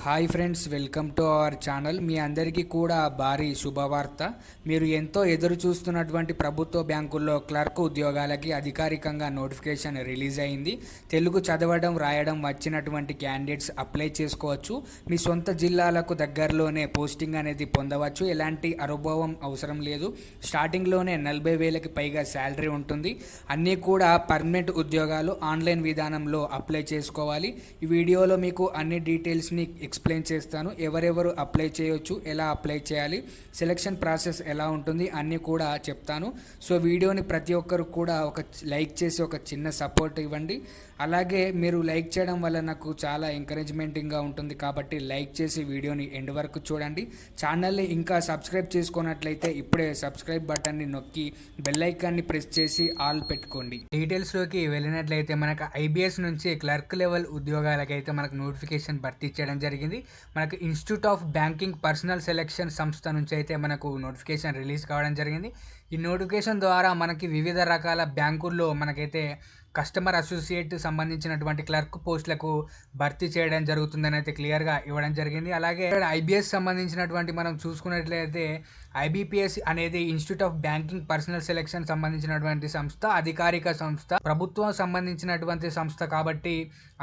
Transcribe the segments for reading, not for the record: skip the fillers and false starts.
Hi friends, welcome to our channel. మీ అందరికీ కూడా భారీ శుభవార్త. మీరు ఎంతో ఎదురు చూస్తున్నటువంటి ప్రభుత్వ బ్యాంకుల్లో క్లర్క్ ఉద్యోగాలకి అధికారికంగా నోటిఫికేషన్ రిలీజ్ అయింది. తెలుగు చదవడం రాయడం వచ్చినటువంటి క్యాండిడేట్స్ అప్లై చేసుకోవచ్చు. మీ సొంత జిల్లాలకు దగ్గరలోనే పోస్టింగ్ అనేది పొందవచ్చు. ఎలాంటి అనుభవం అవసరం లేదు. స్టార్టింగ్లోనే 40,000కి పైగా శాలరీ ఉంటుంది. అన్నీ కూడా పర్మనెంట్ ఉద్యోగాలు. ఆన్లైన్ విధానంలో అప్లై చేసుకోవాలి. ఈ వీడియోలో మీకు అన్ని డీటెయిల్స్ని ఎక్స్ప్లెయిన్ చేస్తాను. ఎవరెవరు అప్లై చేయొచ్చు, ఎలా అప్లై చేయాలి, సెలక్షన్ ప్రాసెస్ ఎలా ఉంటుంది అన్నీ కూడా చెప్తాను. సో వీడియోని ప్రతి ఒక్కరు కూడా ఒక లైక్ చేసి ఒక చిన్న సపోర్ట్ ఇవ్వండి. అలాగే మీరు లైక్ చేయడం వల్ల నాకు చాలా ఎంకరేజ్మెంటింగ్గా ఉంటుంది. కాబట్టి లైక్ చేసి వీడియోని ఎండ్ వరకు చూడండి. ఛానల్ని ఇంకా సబ్స్క్రైబ్ చేసుకున్నట్లయితే ఇప్పుడే సబ్స్క్రైబ్ బటన్ని నొక్కి బెల్ ఐకాన్ని ప్రెస్ చేసి ఆల్ పెట్టుకోండి. డీటెయిల్స్లోకి వెళ్ళినట్లయితే మనకు ఐబీఎస్ నుంచి క్లర్క్ లెవెల్ ఉద్యోగాలకైతే మనకు నోటిఫికేషన్ భర్తీ చేయడం జరిగింది. మనకు institute of banking personal selection సంస్థ నుంచి అయితే మనకు నోటిఫికేషన్ రిలీజ్ కావడం జరిగింది. ఈ నోటిఫికేషన్ ద్వారా మనకి వివిధ రకాల బ్యాంకుల్లో మనకైతే కస్టమర్ అసోసియేట్ సంబంధించినటువంటి క్లర్క్ పోస్టులకు భర్తీ చేయడం జరుగుతుందని అయితే క్లియర్గా ఇవ్వడం జరిగింది. అలాగే ఐబీఎస్ సంబంధించినటువంటి మనం చూసుకున్నట్లయితే ఐబీపీఎస్ అనేది institute of banking personal selection సంబంధించినటువంటి సంస్థ, అధికారిక సంస్థ, ప్రభుత్వం సంబంధించినటువంటి సంస్థ. కాబట్టి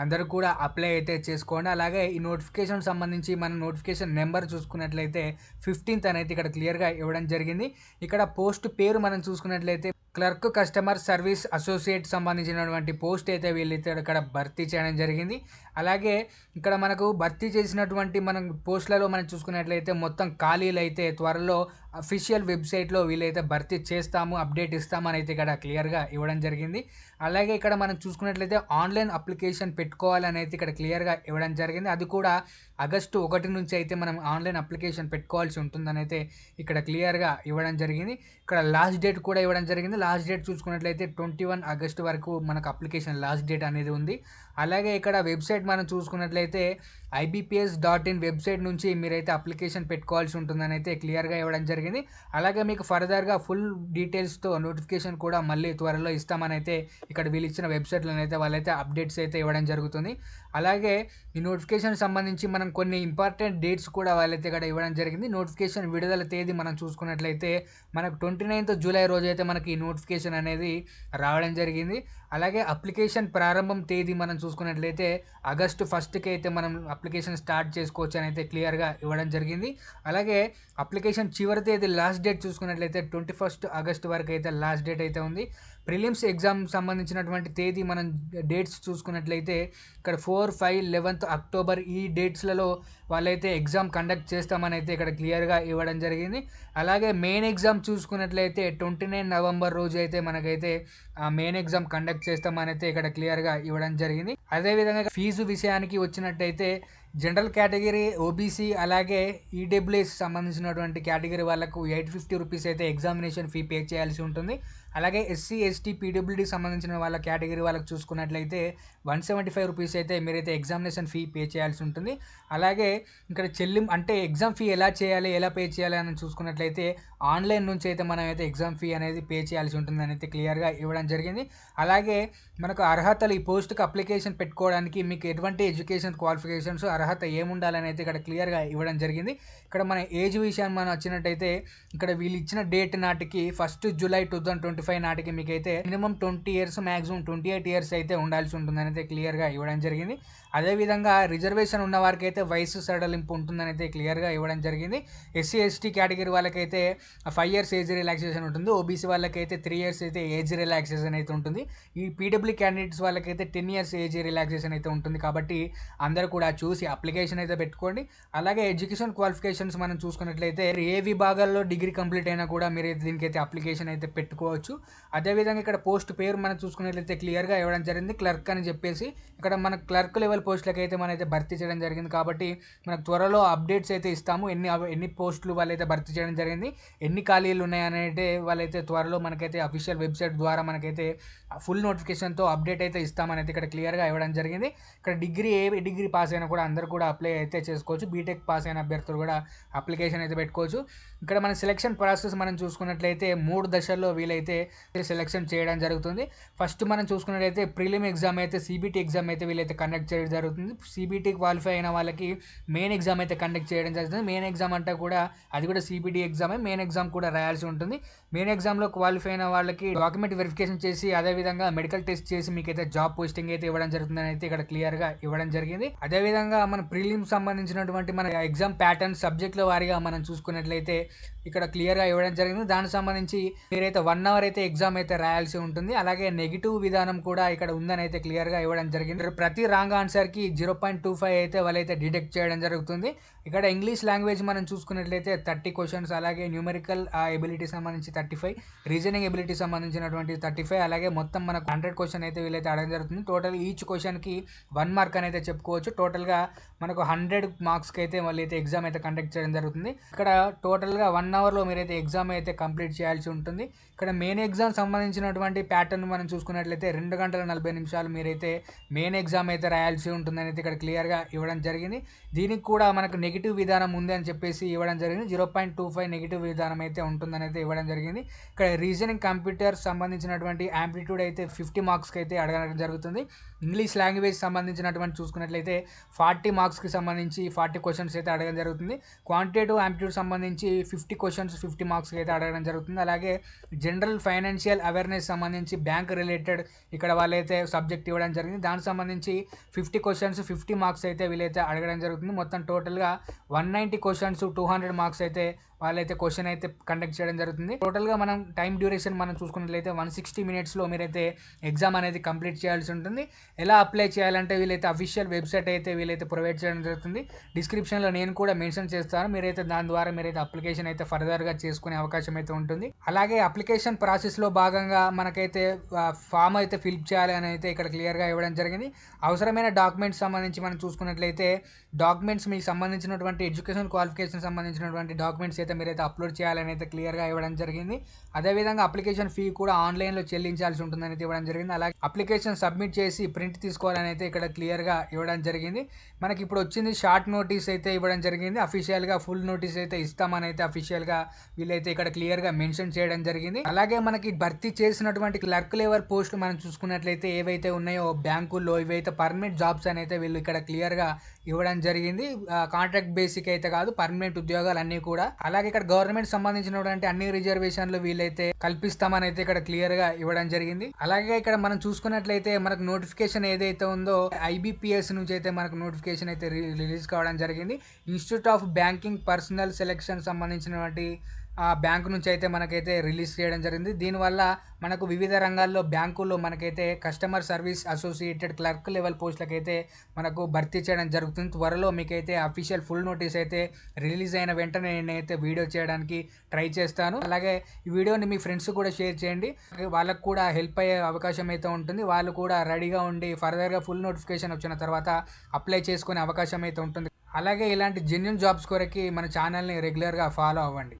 అందరూ కూడా అప్లై అయితే చేసుకోండి. అలాగే ఈ నోటిఫికేషన్ సంబంధించి మనం నోటిఫికేషన్ నెంబర్ చూసుకున్నట్లయితే 15th అనేది ఇక్కడ క్లియర్గా ఇవ్వడం జరిగింది. ఇక్కడ పోస్ట్ పేరు మనం చూసుకున్నట్లయితే క్లర్క్ కస్టమర్ సర్వీస్ అసోసియేట్ సంబంధించినటువంటి పోస్ట్ అయితే వీళ్ళైతే ఇక్కడ భర్తీ చేయడం జరిగింది. అలాగే ఇక్కడ మనకు భర్తీ చేసినటువంటి మనం పోస్టులలో మనం చూసుకున్నట్లయితే మొత్తం ఖాళీలు అయితే త్వరలో అఫీషియల్ వెబ్సైట్లో వీళ్ళైతే భర్తీ చేస్తాము, అప్డేట్ ఇస్తామని అయితే ఇక్కడ క్లియర్గా ఇవ్వడం జరిగింది. అలాగే ఇక్కడ మనం చూసుకున్నట్లయితే ఆన్లైన్ అప్లికేషన్ పెట్టుకోవాలని అయితే ఇక్కడ క్లియర్గా ఇవ్వడం జరిగింది. అది కూడా ఆగస్టు 1 నుంచి అయితే మనం ఆన్లైన్ అప్లికేషన్ పెట్టుకోవాల్సి ఉంటుందని అయితే ఇక్కడ క్లియర్గా ఇవ్వడం జరిగింది. ఇక్కడ లాస్ట్ డేట్ కూడా ఇవ్వడం జరిగింది. లాస్ట్ డేట్ చూసుకున్నట్లయితే 21 ఆగస్టు వరకు మనకు అప్లికేషన్ లాస్ట్ డేట్ అనేది ఉంది. అలాగే ఇక్కడ వెబ్సైట్ మనం చూసుకున్నట్లయితే IBPS.in వెబ్సైట్ నుంచి మీరైతే అప్లికేషన్ పెట్టుకోవాల్సి ఉంటుందని అయితే క్లియర్గా ఇవ్వడం జరిగింది. అలాగే మీకు ఫర్దర్గా ఫుల్ డీటెయిల్స్తో నోటిఫికేషన్ కూడా మళ్ళీ త్వరలో ఇస్తామని అయితే ఇక్కడ వీళ్ళు ఇచ్చిన వెబ్సైట్లో అయితే వాళ్ళైతే అప్డేట్స్ అయితే ఇవ్వడం జరుగుతుంది. అలాగే ఈ నోటిఫికేషన్ సంబంధించి మనం కొన్ని ఇంపార్టెంట్ డేట్స్ కూడా వాళ్ళైతే ఇక్కడ ఇవ్వడం జరిగింది. నోటిఫికేషన్ విడుదల తేదీ మనం చూసుకున్నట్లయితే మనకు 29th జూలై రోజు అయితే మనకి ఈ నోటిఫికేషన్ అనేది రావడం జరిగింది. అలాగే అప్లికేషన్ ప్రారంభం తేదీ మనం చూసుకున్నట్లయితే ఆగస్టు 1కి అయితే మనం అప్లికేషన్ స్టార్ట్ చేసుకోవచ్చు అని అయితే క్లియర్గా ఇవ్వడం జరిగింది. అలాగే అప్లికేషన్ చివరి తేదీ లాస్ట్ డేట్ చూసుకున్నట్లయితే 21st ఆగస్టు వరకు అయితే లాస్ట్ డేట్ అయితే ఉంది. ప్రిలిమ్స్ ఎగ్జామ్ సంబంధించినటువంటి తేదీ మనం డేట్స్ చూసుకున్నట్లయితే ఇక్కడ 4, 5, 11th అక్టోబర్ ఈ డేట్స్లలో వాళ్ళైతే ఎగ్జామ్ కండక్ట్ చేస్తామని అయితే ఇక్కడ క్లియర్గా ఇవ్వడం జరిగింది. అలాగే మెయిన్ ఎగ్జామ్ చూసుకున్నట్లయితే 29 నవంబర్ రోజు అయితే మనకైతే మెయిన్ ఎగ్జామ్ కండక్ట్ చేస్తామని అయితే ఇక్కడ క్లియర్గా ఇవ్వడం జరిగింది. అదేవిధంగా ఫీజు విషయానికి వచ్చినట్టయితే జనరల్ కేటగిరీ, ఓబీసీ, అలాగే ఈడబ్ల్యూఎస్ సంబంధించినటువంటి కేటగిరీ వాళ్ళకు 850 రూపీస్ అయితే ఎగ్జామినేషన్ ఫీ పే చేయాల్సి ఉంటుంది. అలాగే ఎస్సీ, ఎస్టీ, పీడబ్ల్యూడీ సంబంధించిన వాళ్ళ కేటగిరీ వాళ్ళకి చూసుకున్నట్లయితే 175 రూపీస్ అయితే మీరైతే ఎగ్జామినేషన్ ఫీ పే చేయాల్సి ఉంటుంది. అలాగే ఇక్కడ అంటే ఎగ్జామ్ ఫీ ఎలా చేయాలి, ఎలా పే చేయాలి అని చూసుకున్నట్లయితే ఆన్లైన్ నుంచి అయితే మనం అయితే ఎగ్జామ్ ఫీ అనేది పే చేయాల్సి ఉంటుంది అని అయితే క్లియర్గా ఇవ్వడం జరిగింది. అలాగే మనకు అర్హతలు, ఈ పోస్ట్కి అప్లికేషన్ పెట్టుకోవడానికి మీకు ఎటువంటి ఎడ్యుకేషన్ క్వాలిఫికేషన్స్, అర్హత ఏముండాలని అయితే ఇక్కడ క్లియర్గా ఇవ్వడం జరిగింది. ఇక్కడ మన ఏజ్ విషయాన్ని మనం వచ్చినట్టయితే ఇక్కడ వీళ్ళు ఇచ్చిన డేట్ నాటికి 1 జూలై 2025 నాటికి మీకైతే మినిమం 20 years, మ్యాక్సిమం 28 years అయితే ఉండాల్సి ఉంటుందని అయితే క్లియర్గా ఇవ్వడం జరిగింది. అదేవిధంగా రిజర్వేషన్ ఉన్న వారికి అయితే వయసు సడలింపు ఉంటుందని అయితే క్లియర్గా ఇవ్వడం జరిగింది. ఎస్సీ, ఎస్టీ కేటగిరీ వాళ్ళకైతే 5 years ఏజ్ రిలాక్సేషన్ ఉంటుంది. ఓబీసీ వాళ్ళకైతే 3 years అయితే ఏజ్ రిలాక్సేషన్ అయితే ఉంటుంది. ఈ పీడబ్ల్యూ క్యాండిడేట్స్ వాళ్ళకైతే 10 years ఏజ్ రిలాక్సేషన్ అయితే ఉంటుంది. కాబట్టి అందరూ కూడా చూసి అప్లికేషన్ అయితే పెట్టుకోండి. అలాగే ఎడ్యుకేషన్ క్వాలిఫికేషన్స్ మనం చూసుకున్నట్లయితే ఏ విభాగాల్లో డిగ్రీ కంప్లీట్ అయినా కూడా మీరు దీనికైతే అప్లికేషన్ అయితే పెట్టుకోవచ్చు. అదేవిధంగా ఇక్కడ పోస్ట్ పేరు మనం చూసుకున్నట్లయితే క్లియర్గా ఇవ్వడం జరిగింది, క్లర్క్ అని చెప్పేసి. ఇక్కడ మన క్లర్క్ లెవెల్ పోస్టులకు అయితే మనైతే భర్తీ చేయడం జరిగింది. కాబట్టి మనకు త్వరలో అప్డేట్స్ అయితే ఇస్తాము. ఎన్ని పోస్టులు వాళ్ళైతే భర్తీ చేయడం జరిగింది, ఎన్ని ఖాళీలు ఉన్నాయనేది వాళ్ళైతే త్వరలో మనకైతే అఫీషియల్ వెబ్సైట్ ద్వారా మనకైతే ఫుల్ నోటిఫికేషన్తో అప్డేట్ అయితే ఇస్తామని అయితే ఇక్కడ క్లియర్గా ఇవ్వడం జరిగింది. ఇక్కడ ఏ డిగ్రీ పాస్ అయినా కూడా అందరూ కూడా అప్లై అయితే చేసుకోవచ్చు. బీటెక్ పాస్ అయిన అభ్యర్థులు కూడా అప్లికేషన్ అయితే పెట్టుకోవచ్చు. ఇక్కడ మన సెలక్షన్ ప్రాసెస్ మనం చూసుకున్నట్లయితే 3 దశల్లో వీలైతే అయితే సెలెక్షన్ చేయడం జరుగుతుంది. ఫస్ట్ మనం చూసుకున్నట్లయితే ప్రిలిమ్ ఎగ్జామ్ అయితే సిబిటి ఎగ్జామ్ అయితే వీళ్ళైతే కండక్ట్ చేయడం జరుగుతుంది. సిబిటి క్వాలిఫై అయిన వాళ్ళకి మెయిన్ ఎగ్జామ్ అయితే కండక్ట్ చేయడం జరుగుతుంది. మెయిన్ ఎగ్జామ్ అంటే కూడా అది కూడా సిబిటి ఎగ్జామే. మెయిన్ ఎగ్జామ్ కూడా రాయాల్సి ఉంటుంది. మెయిన్ ఎగ్జామ్లో క్వాలిఫై అయిన వాళ్ళకి డాక్యుమెంట్ వెరిఫికేషన్ చేసి అదేవిధంగా మెడికల్ టెస్ట్ చేసి మీకైతే జాబ్ పోస్టింగ్ అయితే ఇవ్వడం జరుగుతుందని అయితే ఇక్కడ క్లియర్గా ఇవ్వడం జరిగింది. అదేవిధంగా మన ప్రిలిమ్ సంబంధించినటువంటి మన ఎగ్జామ్ ప్యాటర్న్ సబ్జెక్టుల వారీగా మనం చూసుకున్నట్లయితే ఇక్కడ క్లియర్గా ఇవ్వడం జరిగింది. దానికి సంబంధించి మీరైతే 1 అవర్ అయితే ఎగ్జామ్ అయితే రాయాల్సి ఉంటుంది. అలాగే నెగిటివ్ విధానం కూడా ఇక్కడ ఉందని అయితే క్లియర్గా ఇవ్వడం జరిగింది. ప్రతి రాంగ్ ఆన్సర్కి 0.25 అయితే వాళ్ళైతే డిడక్ట్ చేయడం జరుగుతుంది. ఇక్కడ ఇంగ్లీష్ లాంగ్వేజ్ మనం చూసుకున్నట్లయితే 30 క్వశ్చన్స్, అలాగే న్యూమెరికల్ ఎబిలిటీ సంబంధించి 35, రీజనింగ్ ఎబిలిటీ సంబంధించినటువంటి 35, అలాగే మొత్తం మనకు 100 క్వశ్చన్ అయితే వీళ్ళైతే అడగడం జరుగుతుంది. టోటల్ ఈచ్ క్వశ్చన్కి 1 మార్క్ అని అయితే చెప్పుకోవచ్చు. టోటల్గా మనకు 100 మార్క్స్కి అయితే వాళ్ళైతే ఎగ్జామ్ అయితే కండక్ట్ చేయడం జరుగుతుంది. ఇక్కడ టోటల్గా 1 అవర్లో మీరైతే ఎగ్జామ్ అయితే కంప్లీట్ చేయాల్సి ఉంటుంది. ఇక్కడ మెయిన్ ఎగ్జామ్ సంబంధించినటువంటి ప్యాటర్న్ మనం చూసుకున్నట్లయితే 2 గంటల 40 నిమిషాలు మీరైతే మెయిన్ ఎగ్జామ్ అయితే రాయాల్సి ఉంటుందని అయితే ఇక్కడ క్లియర్గా ఇవ్వడం జరిగింది. దీనికి కూడా మనకు నెగిటివ్ విధానం ఉంది అని చెప్పేసి ఇవ్వడం జరిగింది. 0.25 నెగిటివ్ విధానం అయితే ఉంటుందని అయితే ఇవ్వడం జరిగింది. ఇక్కడ రీజనింగ్ కంప్యూటర్ సంబంధించినటువంటి ఆంప్లిట్యూడ్ అయితే 50 మార్క్స్కి అయితే అడగడం జరుగుతుంది. ఇంగ్లీష్ లాంగ్వేజ్ సంబంధించినటువంటి చూసుకున్నట్లయితే 40 మార్క్స్కి సంబంధించి 40 క్వశ్చన్స్ అయితే అడగడం జరుగుతుంది. క్వాంటిటేటివ్ ఆంప్లిట్యూడ్ సంబంధించి 50 క్వశ్చన్స్ 50 మార్క్స్కి అయితే అడగడం జరుగుతుంది. అలాగే జనరల్ ఫైనాన్షియల్ అవేర్నెస్ సంబంధించి బ్యాంక్ రిలేటెడ్ ఇక్కడ వాళ్ళైతే సబ్జెక్ట్ ఇవ్వడం జరిగింది. దానికి సంబంధించి 50 క్వశ్చన్స్ 50 మార్క్స్ అయితే వీళ్ళైతే అడగడం జరుగుతుంది. మొత్తం టోటల్గా 190 క్వశ్చన్స్ 200 మార్క్స్ అయితే వాళ్ళైతే క్వశ్చన్ అయితే కండక్ట్ చేయడం జరుగుతుంది. టోటల్గా మనం టైం డ్యూరేషన్ మనం చూసుకున్నట్లయితే 160 మినిట్స్లో మీరైతే ఎగ్జామ్ అనేది కంప్లీట్ చేయాల్సి ఉంటుంది. ఎలా అప్లై చేయాలంటే వీళ్ళైతే అఫీషియల్ వెబ్సైట్ అయితే వీళ్ళైతే ప్రొవైడ్ చేయడం జరుగుతుంది. డిస్క్రిప్షన్లో నేను కూడా మెన్షన్ చేస్తాను. మీరైతే దాని ద్వారా మీరైతే అప్లికేషన్ అయితే ఫర్దర్గా చేసుకునే అవకాశం అయితే ఉంటుంది. అలాగే అప్లికేషన్ ప్రాసెస్లో భాగంగా మనకైతే ఫామ్ అయితే ఫిల్ చేయాలి అని అయితే ఇక్కడ క్లియర్గా ఇవ్వడం జరిగింది. అవసరమైన డాక్యుమెంట్స్ సంబంధించి మనం చూసుకున్నట్లయితే డాక్యుమెంట్స్ మీకు సంబంధించినటువంటి ఎడ్యుకేషన్ క్వాలిఫికేషన్ సంబంధించినటువంటి డాక్యుమెంట్స్ అయితే మీరైతే అప్లోడ్ చేయాలని అయితే క్లియర్గా ఇవ్వడం జరిగింది. అదేవిధంగా అప్లికేషన్ ఫీ కూడా ఆన్లైన్లో చెల్లించాల్సి ఉంటుందని అయితే ఇవ్వడం జరిగింది. అలాగే అప్లికేషన్ సబ్మిట్ చేసి ప్రింట్ తీసుకోవాలని అయితే ఇక్కడ క్లియర్గా ఇవ్వడం జరిగింది. మనకి ఇప్పుడు వచ్చింది షార్ట్ నోటీస్ అయితే ఇవ్వడం జరిగింది. అఫీషియల్గా ఫుల్ నోటీస్ అయితే ఇస్తామని అయితే అఫీషియల్గా వీళ్ళైతే ఇక్కడ క్లియర్గా మెన్షన్ చేయడం జరిగింది. అలాగే మనకి భర్తీ చేసినటువంటి క్లర్క్ లెవెల్ పోస్టులు మనం చూసుకున్నట్లయితే ఏవైతే ఉన్నాయో బ్యాంకుల్లో ఇవైతే పర్మనెంట్ జాబ్స్ అని అయితే వీళ్ళు ఇక్కడ క్లియర్గా ఇవ్వడం జరిగింది. కాంట్రాక్ట్ బేసిక్ అయితే కాదు, పర్మనెంట్ ఉద్యోగాలు అన్నీ కూడా. అలాగే ఇక్కడ గవర్నమెంట్ సంబంధించినటువంటి అన్ని రిజర్వేషన్లు వీళ్ళైతే కల్పిస్తామని అయితే ఇక్కడ క్లియర్గా ఇవ్వడం జరిగింది. అలాగే ఇక్కడ మనం చూసుకున్నట్లయితే మనకు నోటిఫికేషన్ ఏదైతే ఉందో IBPS నుంచి అయితే మనకు నోటిఫికేషన్ అయితే రిలీజ్ కావడం జరిగింది. Institute of banking personal selection సంబంధించినటువంటి ఆ బ్యాంకు నుంచి అయితే మనకైతే రిలీజ్ చేయడం జరిగింది. దీనివల్ల మనకు వివిధ రంగాల్లో బ్యాంకుల్లో మనకైతే customer service associated clerk level పోస్టులకైతే మనకు భర్తీ చేయడం జరుగుతుంది. త్వరలో మీకైతే అఫీషియల్ ఫుల్ నోటీస్ అయితే రిలీజ్ అయిన వెంటనే నేనైతే వీడియో చేయడానికి ట్రై చేస్తాను. అలాగే ఈ వీడియోని మీ ఫ్రెండ్స్ కూడా షేర్ చేయండి. వాళ్ళకు కూడా హెల్ప్ అయ్యే అవకాశం అయితే ఉంటుంది. వాళ్ళు కూడా రెడీగా ఉండి ఫర్దర్గా ఫుల్ నోటిఫికేషన్ వచ్చిన తర్వాత అప్లై చేసుకునే అవకాశం అయితే ఉంటుంది. అలాగే ఇలాంటి జెన్యూన్ జాబ్స్ కొరకి మన ఛానల్ని రెగ్యులర్గా ఫాలో అవ్వండి.